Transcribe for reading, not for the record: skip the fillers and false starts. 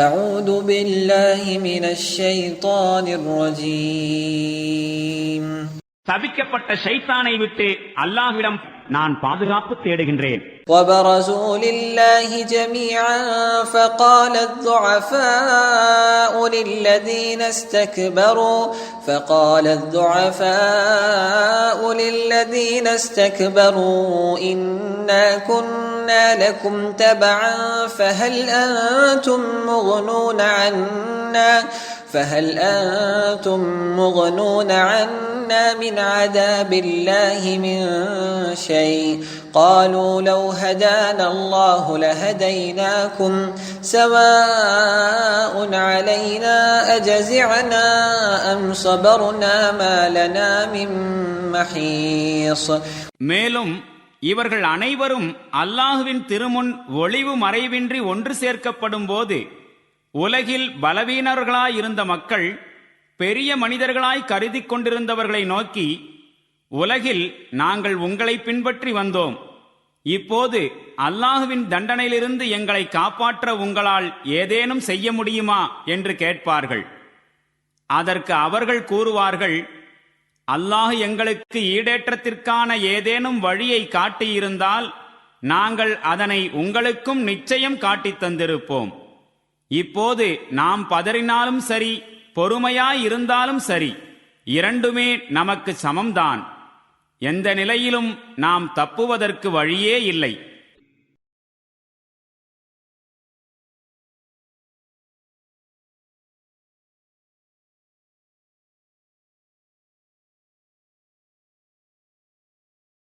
أعوذ بالله من الشيطان الرجيم. சபிக்கப்பட்ட ஷைத்தானை விட்டு அல்லாஹ்விடம் நான் பாதுகாப்பு தேடுகின்றேன். وبرزوا لله جميعا فقال الضعفاء للذين استكبروا إنا كنا لكم تبعا فهل أنتم مغنون عنا من عذاب الله من شيء قالوا لو هدانا الله لهديناكم سواء علينا أجزعنا أم صبرنا ما لنا من محيص. மேலும் இவர்கள் அனைவரும் அல்லாஹுவின் திருமுன் ஒளிவு மறைவின்றி ஒன்று சேர்க்கப்படும் போது உலகில் பலவீனர்களாயிருந்த மக்கள் பெரிய மனிதர்களாய் கருதி கொண்டிருந்தவர்களை நோக்கி, உலகில் நாங்கள் உங்களை பின்பற்றி வந்தோம், இப்போது அல்லாஹுவின் தண்டனையிலிருந்து எங்களை காப்பாற்ற உங்களால் ஏதேனும் செய்ய முடியுமா என்று கேட்பார்கள். அதற்கு அவர்கள் கூறுவார்கள், அல்லாஹ் எங்களுக்கு ஈடேற்றத்திற்கான ஏதேனும் வழியை காட்டியிருந்தால் நாங்கள் அதனை உங்களுக்கும் நிச்சயம் காட்டித் தந்திருப்போம். இப்போது நாம் பதறினாலும் சரி, பொறுமையாயிருந்தாலும் சரி, இரண்டுமே நமக்கு சமம்தான். எந்த நிலையிலும் நாம் தப்புவதற்கு வழியே இல்லை.